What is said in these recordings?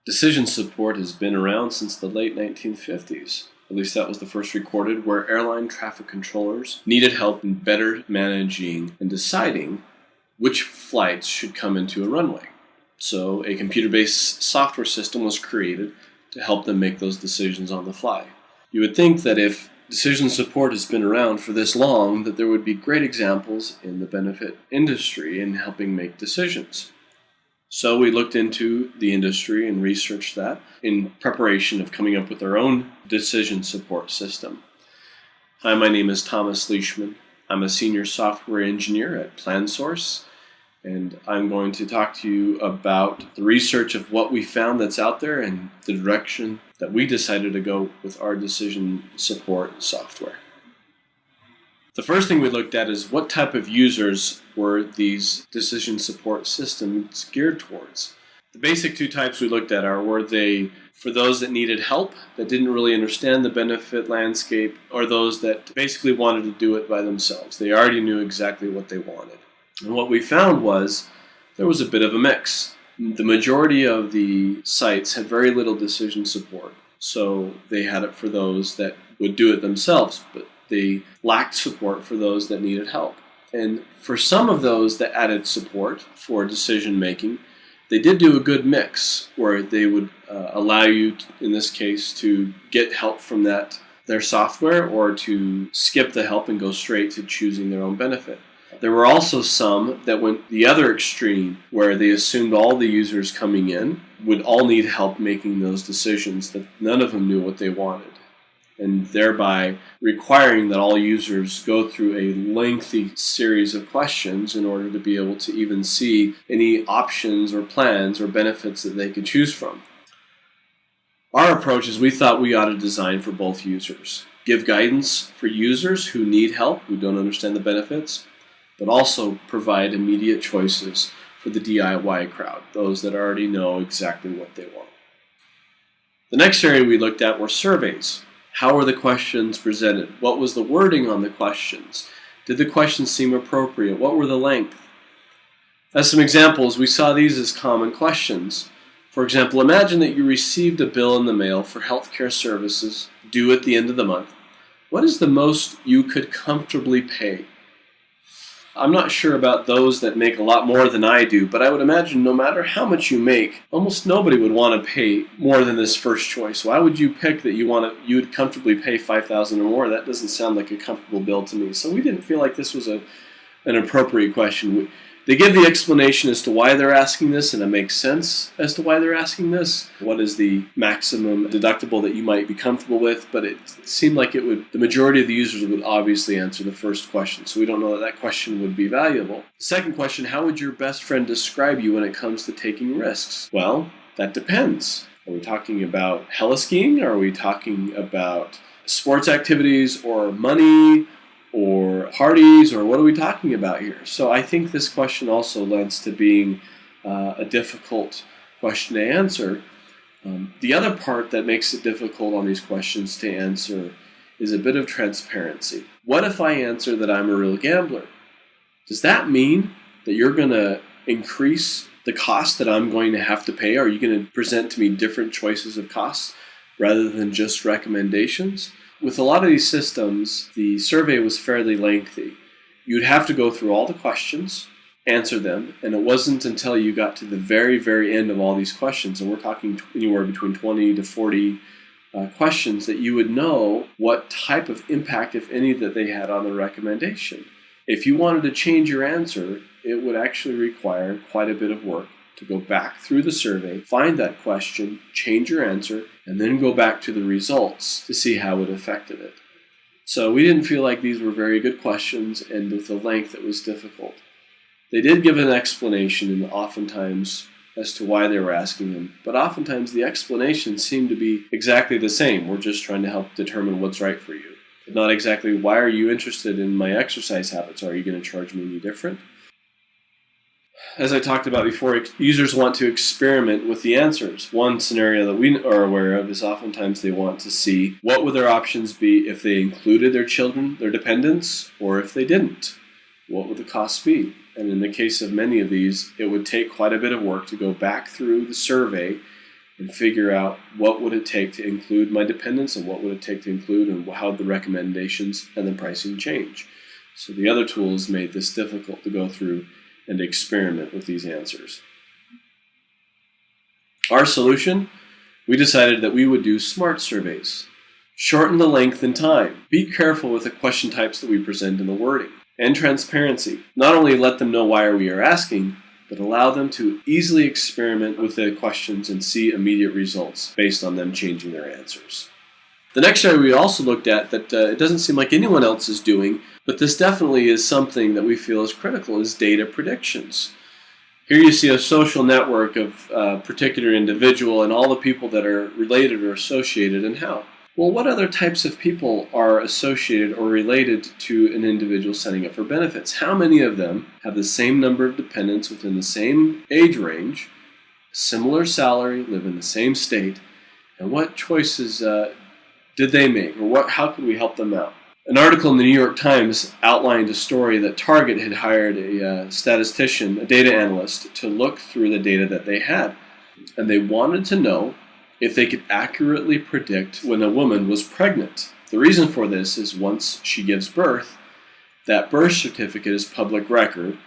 Decision support has been around since the late 1950s. At least that was the first recorded, where airline traffic controllers needed help in better managing and deciding which flights should come into a runway. So a computer-based software system was created to help them make those decisions on the fly. You would think that if decision support has been around for this long, that there would be great examples in the benefit industry in helping make decisions. So we looked into the industry and researched that in preparation of coming up with our own decision support system. Hi, my name is Thomas Leishman. I'm a senior software engineer at PlanSource, and I'm going to talk to you about the research of what we found that's out there and the direction that we decided to go with our decision support software. The first thing we looked at is what type of users were these decision support systems geared towards. The basic two types we looked at were they for those that needed help, that didn't really understand the benefit landscape, or those that basically wanted to do it by themselves. They already knew exactly what they wanted. And what we found was there was a bit of a mix. The majority of the sites had very little decision support, so they had it for those that would do it themselves, but they lacked support for those that needed help. And for some of those that added support for decision making, they did do a good mix where they would allow you, in this case, to get help from their software, or to skip the help and go straight to choosing their own benefit. There were also some that went the other extreme, where they assumed all the users coming in would all need help making those decisions, that none of them knew what they wanted, and thereby requiring that all users go through a lengthy series of questions in order to be able to even see any options or plans or benefits that they could choose from. Our approach is we thought we ought to design for both users. Give guidance for users who need help, who don't understand the benefits, but also provide immediate choices for the DIY crowd, those that already know exactly what they want. The next area we looked at were surveys. How were the questions presented? What was the wording on the questions? Did the questions seem appropriate? What were the length? As some examples, we saw these as common questions. For example, imagine that you received a bill in the mail for healthcare services due at the end of the month. What is the most you could comfortably pay? I'm not sure about those that make a lot more than I do, but I would imagine no matter how much you make, almost nobody would want to pay more than this first choice. Why would you pick that you would comfortably pay $5,000 or more? That doesn't sound like a comfortable bill to me. So we didn't feel like this was an appropriate question. They give the explanation as to why they're asking this, and it makes sense as to why they're asking this. What is the maximum deductible that you might be comfortable with? But it seemed like the majority of the users would obviously answer the first question, so we don't know that question would be valuable. The second question, how would your best friend describe you when it comes to taking risks? Well, that depends. Are we talking about heli-skiing? Are we talking about sports activities or money or parties, or what are we talking about here? So I think this question also lends to being a difficult question to answer. The other part that makes it difficult on these questions to answer is a bit of transparency. What if I answer that I'm a real gambler? Does that mean that you're going to increase the cost that I'm going to have to pay? Are you going to present to me different choices of costs rather than just recommendations? With a lot of these systems, the survey was fairly lengthy. You'd have to go through all the questions, answer them, and it wasn't until you got to the very, very end of all these questions, and we're talking anywhere between 20 to 40 questions, that you would know what type of impact, if any, that they had on the recommendation. If you wanted to change your answer, it would actually require quite a bit of work to go back through the survey, find that question, change your answer, and then go back to the results to see how it affected it. So we didn't feel like these were very good questions, and with the length it was difficult. They did give an explanation, and oftentimes as to why they were asking them, but oftentimes the explanations seemed to be exactly the same. We're just trying to help determine what's right for you. Not exactly, why are you interested in my exercise habits? Are you going to charge me any different? As I talked about before, users want to experiment with the answers. One scenario that we are aware of is oftentimes they want to see what would their options be if they included their children, their dependents, or if they didn't. What would the costs be? And in the case of many of these, it would take quite a bit of work to go back through the survey and figure out what would it take to include my dependents and what would it take to include and how the recommendations and the pricing change. So the other tools made this difficult to go through and experiment with these answers. Our solution? We decided that we would do smart surveys. Shorten the length and time. Be careful with the question types that we present in the wording. And transparency. Not only let them know why we are asking, but allow them to easily experiment with the questions and see immediate results based on them changing their answers. The next area we also looked at that it doesn't seem like anyone else is doing, but this definitely is something that we feel is critical, is data predictions. Here you see a social network of a particular individual and all the people that are related or associated and how. Well, what other types of people are associated or related to an individual signing up for benefits? How many of them have the same number of dependents within the same age range, similar salary, live in the same state, and what choices did they make, or how could we help them out? An article in the New York Times outlined a story that Target had hired a statistician, a data analyst, to look through the data that they had. And they wanted to know if they could accurately predict when a woman was pregnant. The reason for this is once she gives birth, that birth certificate is public record.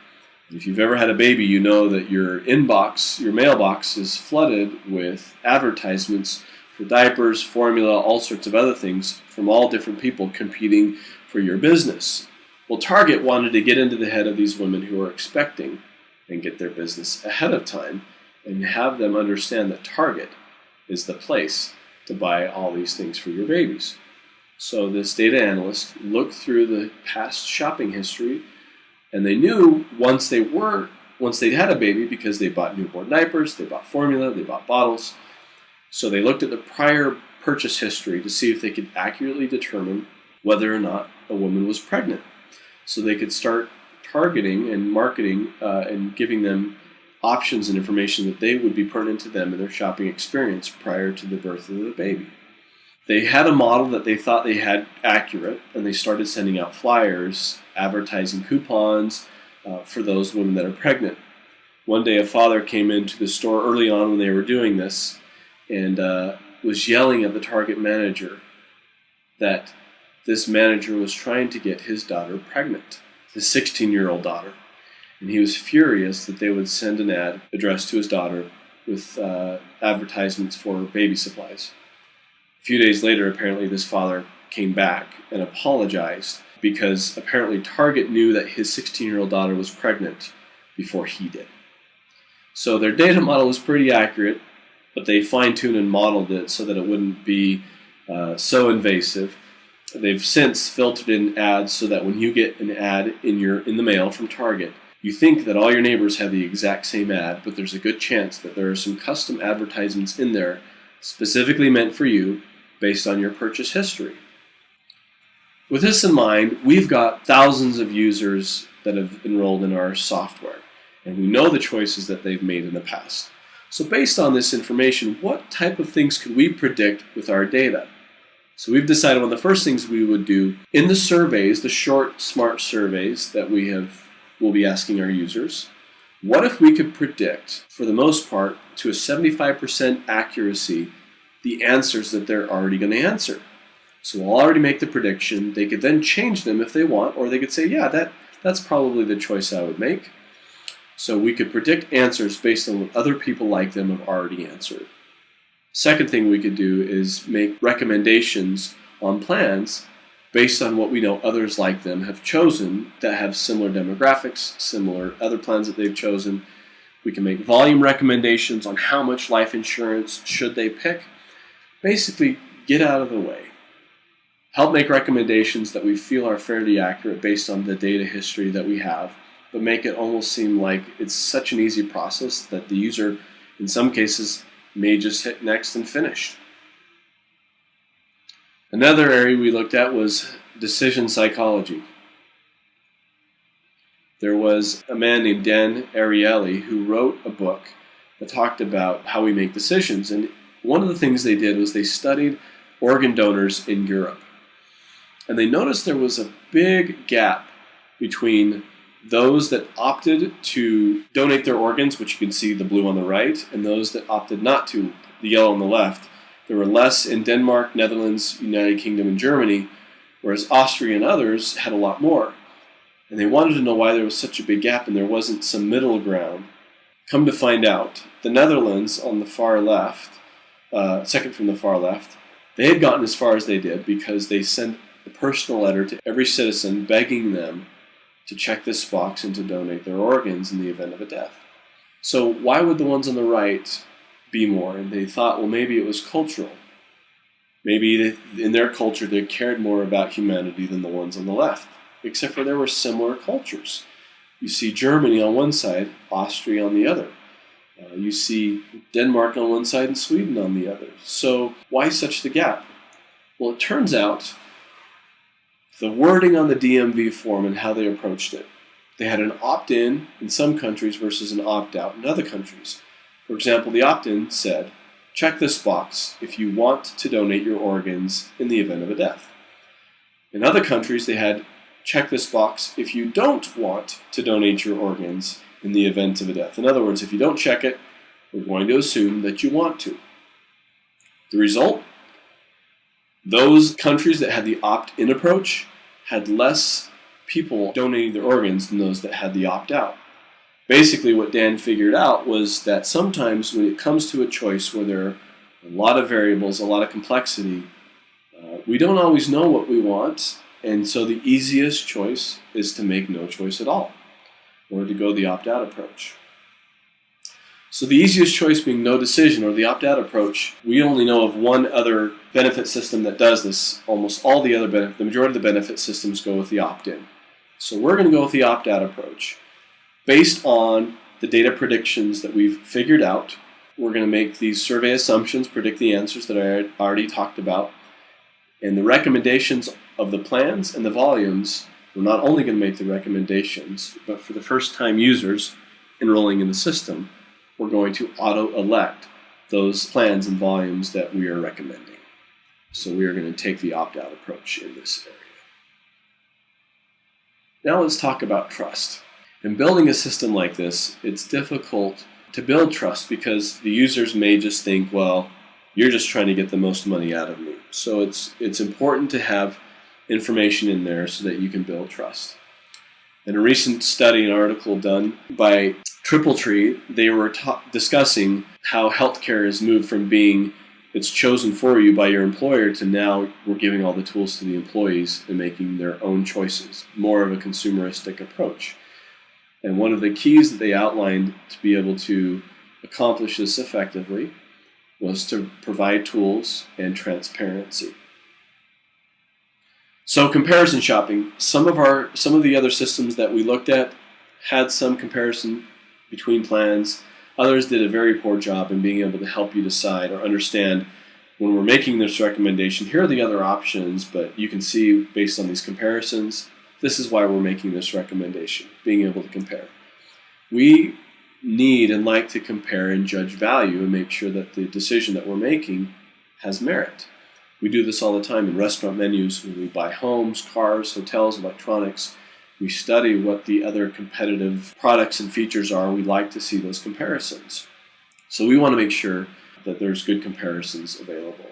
If you've ever had a baby, you know that your inbox, your mailbox is flooded with advertisements for diapers, formula, all sorts of other things from all different people competing for your business. Well, Target wanted to get into the head of these women who are expecting and get their business ahead of time and have them understand that Target is the place to buy all these things for your babies. So this data analyst looked through the past shopping history, and they knew once they'd had a baby, because they bought newborn diapers, they bought formula, they bought bottles. So they looked at the prior purchase history to see if they could accurately determine whether or not a woman was pregnant. So they could start targeting and marketing and giving them options and information that they would be pertinent to them in their shopping experience prior to the birth of the baby. They had a model that they thought they had accurate, and they started sending out flyers, advertising coupons for those women that are pregnant. One day a father came into the store early on when they were doing this and was yelling at the Target manager that this manager was trying to get his daughter pregnant, his 16-year-old daughter. And he was furious that they would send an ad addressed to his daughter with advertisements for baby supplies. A few days later, apparently, this father came back and apologized because apparently Target knew that his 16-year-old daughter was pregnant before he did. So their data model was pretty accurate, but they fine-tuned and modeled it so that it wouldn't be so invasive. They've since filtered in ads so that when you get an ad in the mail from Target, you think that all your neighbors have the exact same ad, but there's a good chance that there are some custom advertisements in there specifically meant for you based on your purchase history. With this in mind, we've got thousands of users that have enrolled in our software, and we know the choices that they've made in the past. So based on this information, what type of things could we predict with our data? So we've decided one of the first things we would do in the surveys, the short, smart surveys that we'll be asking our users, what if we could predict, for the most part, to a 75% accuracy, the answers that they're already going to answer? So we'll already make the prediction. They could then change them if they want, or they could say, yeah, that's probably the choice I would make. So we could predict answers based on what other people like them have already answered. Second thing we could do is make recommendations on plans based on what we know others like them have chosen that have similar demographics, similar other plans that they've chosen. We can make volume recommendations on how much life insurance should they pick. Basically, get out of the way. Help make recommendations that we feel are fairly accurate based on the data history that we have, but make it almost seem like it's such an easy process that the user, in some cases, may just hit next and finish. Another area we looked at was decision psychology. There was a man named Dan Ariely who wrote a book that talked about how we make decisions. And one of the things they did was they studied organ donors in Europe. And they noticed there was a big gap between those that opted to donate their organs, which you can see the blue on the right, and those that opted not to, the yellow on the left, there were less in Denmark, Netherlands, United Kingdom, and Germany, whereas Austria and others had a lot more. And they wanted to know why there was such a big gap and there wasn't some middle ground. Come to find out, the Netherlands on the far left, second from the far left, they had gotten as far as they did because they sent a personal letter to every citizen begging them to check this box and to donate their organs in the event of a death. So why would the ones on the right be more? And they thought, well, maybe it was cultural. Maybe in their culture they cared more about humanity than the ones on the left, except for there were similar cultures. You see Germany on one side, Austria on the other. You see Denmark on one side and Sweden on the other. So why such the gap? Well, it turns out the wording on the DMV form and how they approached it. They had an opt-in in some countries versus an opt-out in other countries. For example, the opt-in said, check this box if you want to donate your organs in the event of a death. In other countries, they had, check this box if you don't want to donate your organs in the event of a death. In other words, if you don't check it, we're going to assume that you want to. The result? Those countries that had the opt-in approach had less people donating their organs than those that had the opt-out. Basically, what Dan figured out was that sometimes when it comes to a choice where there are a lot of variables, a lot of complexity, we don't always know what we want, and so the easiest choice is to make no choice at all, or to go the opt-out approach. So the easiest choice being no decision, or the opt-out approach, we only know of one other benefit system that does this. Almost all the majority of the benefit systems go with the opt-in. So we're going to go with the opt-out approach. Based on the data predictions that we've figured out, we're going to make these survey assumptions, predict the answers that I already talked about, and the recommendations of the plans and the volumes, we're not only going to make the recommendations, but for the first-time users enrolling in the system, we're going to auto-elect those plans and volumes that we are recommending. So we are going to take the opt-out approach in this area. Now let's talk about trust. In building a system like this, it's difficult to build trust because the users may just think, well, you're just trying to get the most money out of me. So it's important to have information in there so that you can build trust. In a recent study, an article done by TripleTree, they were discussing how healthcare has moved from being it's chosen for you by your employer to now we're giving all the tools to the employees and making their own choices, more of a consumeristic approach. And one of the keys that they outlined to be able to accomplish this effectively was to provide tools and transparency. So comparison shopping, some of the other systems that we looked at had some comparison between plans. Others did a very poor job in being able to help you decide or understand when we're making this recommendation, here are the other options, but you can see based on these comparisons, this is why we're making this recommendation, being able to compare. We need and like to compare and judge value and make sure that the decision that we're making has merit. We do this all the time in restaurant menus when we buy homes, cars, hotels, electronics. We study what the other competitive products and features are. We like to see those comparisons. So we want to make sure that there's good comparisons available.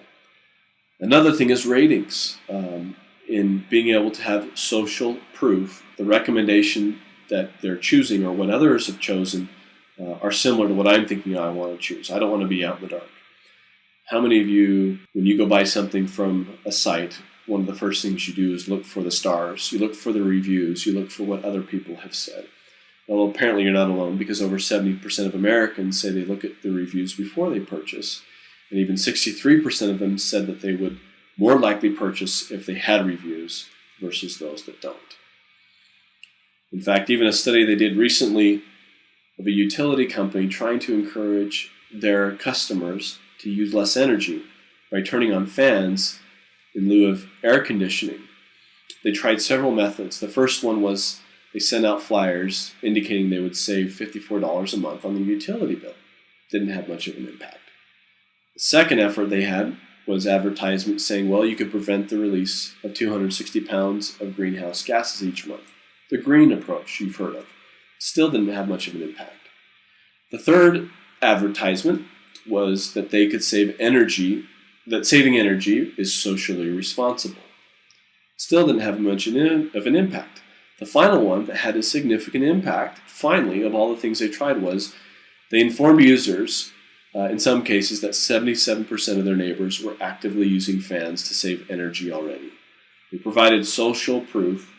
Another thing is ratings. In being able to have social proof, the recommendation that they're choosing or what others have chosen are similar to what I'm thinking I want to choose. I don't want to be out in the dark. How many of you, when you go buy something from a site, one of the first things you do is look for the stars, you look for the reviews, you look for what other people have said? Well, apparently you're not alone because over 70% of Americans say they look at the reviews before they purchase. And even 63% of them said that they would more likely purchase if they had reviews versus those that don't. In fact, even a study they did recently of a utility company trying to encourage their customers to use less energy by turning on fans in lieu of air conditioning. They tried several methods. The first one was they sent out flyers indicating they would save $54 a month on the utility bill. Didn't have much of an impact. The second effort they had was advertisements saying, well, you could prevent the release of 260 pounds of greenhouse gases each month. The green approach you've heard of still didn't have much of an impact. The third advertisement was that they could save energy, that saving energy is socially responsible. Still didn't have much of an impact. The final one that had a significant impact, finally, of all the things they tried was they informed users, in some cases, that 77% of their neighbors were actively using fans to save energy already. They provided social proof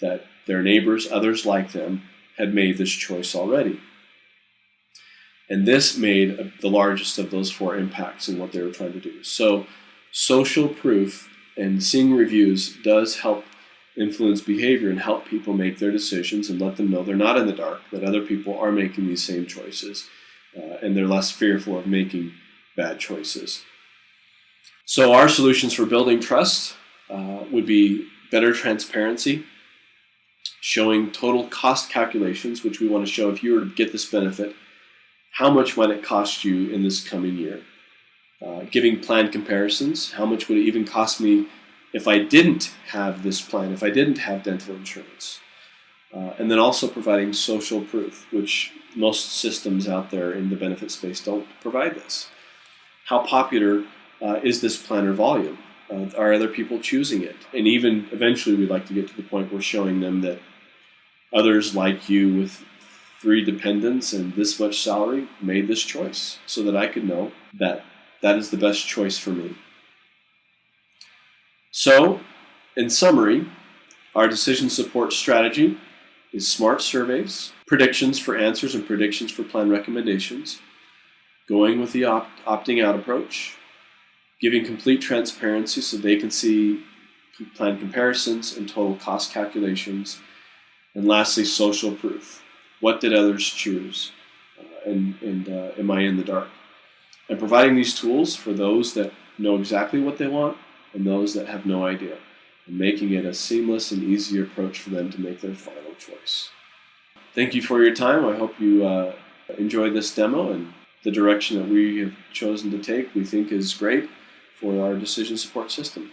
that their neighbors, others like them, had made this choice already. And this made the largest of those four impacts in what they were trying to do. So social proof and seeing reviews does help influence behavior and help people make their decisions and let them know they're not in the dark, that other people are making these same choices, and they're less fearful of making bad choices. So our solutions for building trust would be better transparency, showing total cost calculations, which we want to show if you were to get this benefit, how much might it cost you in this coming year? Giving plan comparisons, how much would it even cost me if I didn't have this plan, if I didn't have dental insurance? And then also providing social proof, which most systems out there in the benefit space don't provide this. How popular is this plan or volume? Are other people choosing it? And even eventually we'd like to get to the point where showing them that others like you with 3 dependents and this much salary made this choice, so that I could know that that is the best choice for me. So, in summary, our decision support strategy is smart surveys, predictions for answers and predictions for plan recommendations, going with the opting out approach, giving complete transparency so they can see plan comparisons and total cost calculations, and lastly, social proof. What did others choose? And am I in the dark? And providing these tools for those that know exactly what they want and those that have no idea, and making it a seamless and easy approach for them to make their final choice. Thank you for your time. I hope you enjoyed this demo, and the direction that we have chosen to take we think is great for our decision support system.